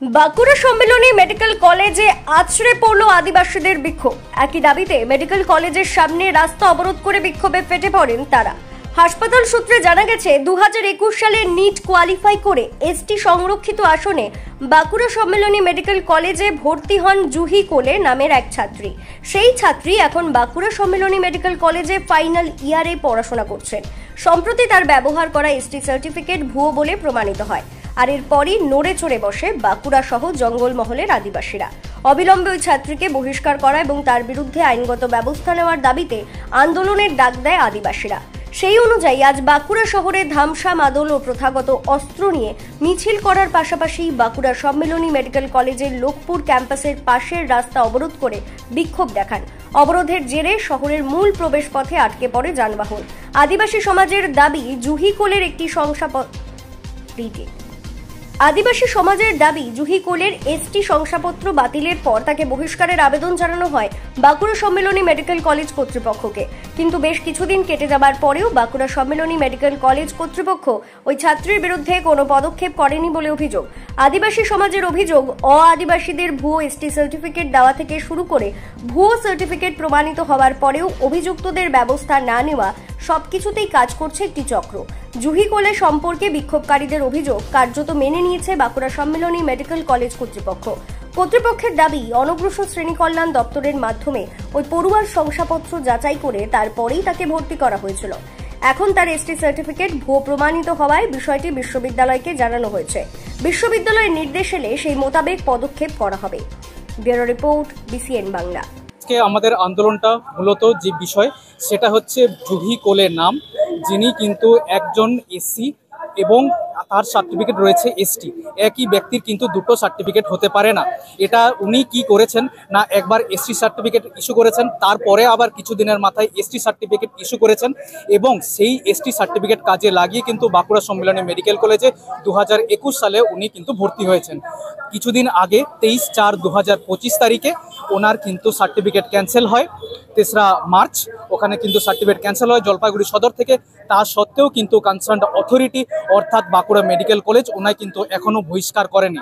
Bankura Sammilani medical কলেজে আছড়ে পড়ল আদিবাসীদের বিক্ষোভ। একই দাবিতে মেডিকেল কলেজের সামনে রাস্তা অবরোধ করে বিক্ষোভে ফেটে পড়েন তারা। হাসপাতাল সূত্রে জানা গেছে 2021 সালে নিট কোয়ালিফাই করে এসটি সংরক্ষিত আসনে বাঁকুড়া সম্মেলনী মেডিকেল কলেজে ভর্তি হন জুহি কোলে নামের এক ছাত্রী। সেই ছাত্রী এখন বাঁকুড়া সম্মেলনী মেডিকেল কলেজে ফাইনাল ইয়ারে পড়াশোনা করছেন। সম্প্রতি তার ব্যবহার করা এসটি সার্টিফিকেট ভুয়ো বলে প্রমাণিত হয়। আর এরপরই নড়ে চড়ে বসে বাঁকুড়া সহ জঙ্গলমহলের আদিবাসীরা। অবিলম্বে ওই ছাত্রীকে বহিষ্কার করা এবং তার বিরুদ্ধে আইনগত ব্যবস্থা নেওয়ার দাবিতে আন্দোলনের ডাক দেয় আদিবাসীরা। সেই অনুযায়ী আজ বাঁকুড়া শহরে ধামসা, মাদল ও প্রথাগত অস্ত্র নিয়ে মিছিল করার পাশাপাশি বাঁকুড়া সম্মেলনী মেডিকেল কলেজের লোকপুর ক্যাম্পাসের পাশের রাস্তা অবরোধ করে বিক্ষোভ দেখান। অবরোধের জেরে শহরের মূল প্রবেশ পথে আটকে পড়ে যানবাহন। আদিবাসী সমাজের দাবি জুহি কোলের একটি আদিবাসী সমাজের দাবি জুহি কোলের এসটি শংসাপত্র বাতিলের পর তাকে বহিষ্কারের আবেদন জানানো হয় বাঁকুড়া সম্মেলনী মেডিকেল কলেজ কর্তৃপক্ষকে। কিন্তু বেশ কিছুদিন কেটে যাবার পরেও বাঁকুড়া সম্মেলনী মেডিকেল কলেজ কর্তৃপক্ষ ওই ছাত্রীর বিরুদ্ধে কোনো পদক্ষেপ করেনি বলে অভিযোগ। আদিবাসী সমাজের অভিযোগ, আদিবাসীদের ভুয়ো এসটি সার্টিফিকেট দেওয়া থেকে শুরু করে ভুয়ো সার্টিফিকেট প্রমাণিত হওয়ার পরেও অভিযুক্তদের ব্যবস্থা না নেওয়া সবকিছুতেই কাজ করছে একটি চক্র। জুহি কোলে সম্পর্কে বিক্ষোভকারীদের অভিযোগ কার্যত মেনে নিয়েছে বাঁকুড়া সম্মেলনী মেডিকেল কলেজ কর্তৃপক্ষ। কর্তৃপক্ষের দাবি অনগ্রসর শ্রেণী কল্যাণ দপ্তরের মাধ্যমে ওই পড়ুয়ার শংসাপত্র যাচাই করে তারপরেই তাকে ভর্তি করা হয়েছিল। এখন তার এসটি সার্টিফিকেট ভুয়ো প্রমাণিত হওয়ায় বিষয়টি বিশ্ববিদ্যালয়কে জানানো হয়েছে। বিশ্ববিদ্যালয়ের নির্দেশ এলে সেই মোতাবেক পদক্ষেপ করা হবে। Bureau report, BCN Bangla. আমাদের আন্দোলনটা মূলত যে বিষয় সেটা হচ্ছে জুহি কোলের নাম, যিনি কিন্তু একজন এসসি এবং তার সার্টিফিকেট রয়েছে এসটি। একই ব্যক্তির কিন্তু দুটো সার্টিফিকেট হতে পারে না। এটা উনি কি করেছেন না, একবার এসটি সার্টিফিকেট ইস্যু করেছেন, তারপরে আবার কিছুদিনের মাথায় এসটি সার্টিফিকেট ইস্যু করেছেন এবং সেই এসটি সার্টিফিকেট কাজে লাগিয়ে কিন্তু বাঁকুড়া সম্মেলনী মেডিকেল কলেজে 2021 সালে উনি কিন্তু ভর্তি হয়েছেন। কিছুদিন আগে 23/4/2025 তারিখে ওনার কিন্তু সার্টিফিকেট ক্যান্সেল হয়। 3রা মার্চ ওখানে কিন্তু সার্টিফিকেট ক্যান্সেল হয় জলপাইগুড়ি সদর থেকে। তা সত্ত্বেও কিন্তু কনসার্ন অথরিটি অর্থাৎ বাঁকুড়া মেডিকেল কলেজ ওনায় কিন্তু এখনও বহিষ্কার করেনি।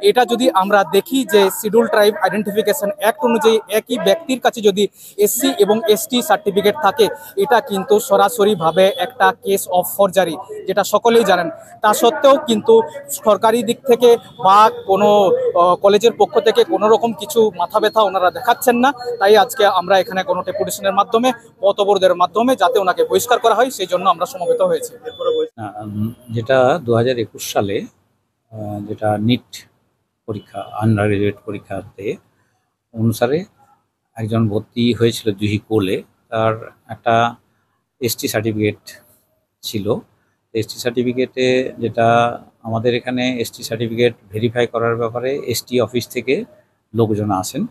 এটা যদি আমরা দেখি যে শিডিউল ট্রাইব আইডেন্টিফিকেশন অ্যাক্ট অনুযায়ী একই ব্যক্তির কাছে যদি এসসি এবং এসটি সার্টিফিকেট থাকে, এটা কিন্তু সরাসরিভাবে একটা কেস অফ ফরজারি, যেটা সকলেই জানেন। তা সত্ত্বেও কিন্তু সরকারি দিক থেকে বা কোনো কলেজের পক্ষ থেকে কোনো রকম কিছু মাথা ব্যথা ওনারা দেখাচ্ছেন না। তাই আজকে আমরা এখানে কোনো ডেপুটেশনের মাধ্যমে, পথ অবরোধের মাধ্যমে যাতে ওনাকে বহিষ্কার করা হয় সেই জন্য আমরা সমবেত হয়েছি। যেটা 2021 সালে যেটা নিট পরীক্ষা, আন্ডার গ্রাজুয়েট পরীক্ষাতে অনুসারে একজন ভর্তি হয়েছিল জুহি কোলে। তার একটা এসটি সার্টিফিকেট ছিল। এসটি সার্টিফিকেটে যেটা আমাদের এখানে এসটি সার্টিফিকেট ভেরিফাই করার ব্যাপারে এসটি অফিস থেকে লোকজন আসেন।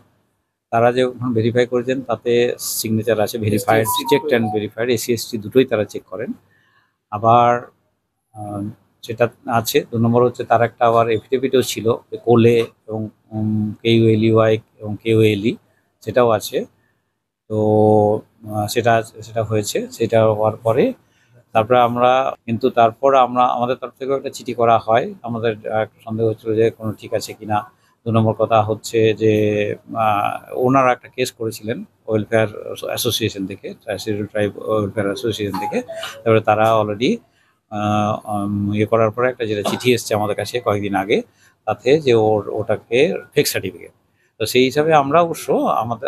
তারা যখন ভেরিফাই করেছেন তাতে সিগনেচার আছে, verified, checked and verified, SC ST দুটোই তারা চেক করেন। আবার যেটা আছে 2 নম্বর হচ্ছে তার একটা আবার এফিডেভিটও ছিল কোলে এবং KULEY এবং KULE, সেটাও আছে। তো সেটা হয়েছে। সেটা হওয়ার পরে তারপরে আমাদের তরফ থেকেও একটা চিঠি করা হয়। আমাদের একটা সন্দেহ হচ্ছিল যে কোনো ঠিক আছে কিনা। 2 নম্বর কথা হচ্ছে যে ওনারা একটা কেস করেছিলেন ওয়েলফেয়ার অ্যাসোসিয়েশন থেকে, শিডিউল ট্রাইব ওয়েলফেয়ার অ্যাসোসিয়েশন থেকে। তারপরে তারা অলরেডি করার পরে একটা যেটা চিঠি এসছে আমাদের কাছে কয়েকদিন আগে, তাতে যে ওটাকে ফেক সার্টিফিকেট। তো সেই হিসাবে আমরা অবশ্য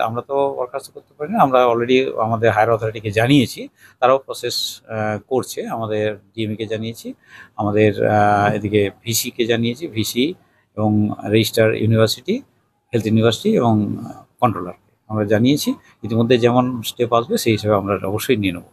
আমরা তো বরখাস্ত করতে পারি না। আমরা অলরেডি আমাদের হায়ার অথরিটিকে জানিয়েছি, তারাও প্রসেস করছে। আমাদের ডিএমইকে জানিয়েছি, আমাদের এদিকে ভিসিকে জানিয়েছি, ভিসি এবং রেজিস্ট্রার ইউনিভার্সিটি, হেলথ ইউনিভার্সিটি এবং কন্ট্রোলারকে আমরা জানিয়েছি। ইতিমধ্যে যেমন স্টেপ আসবে সেই হিসাবে আমরা অবশ্যই নিয়ে নেব।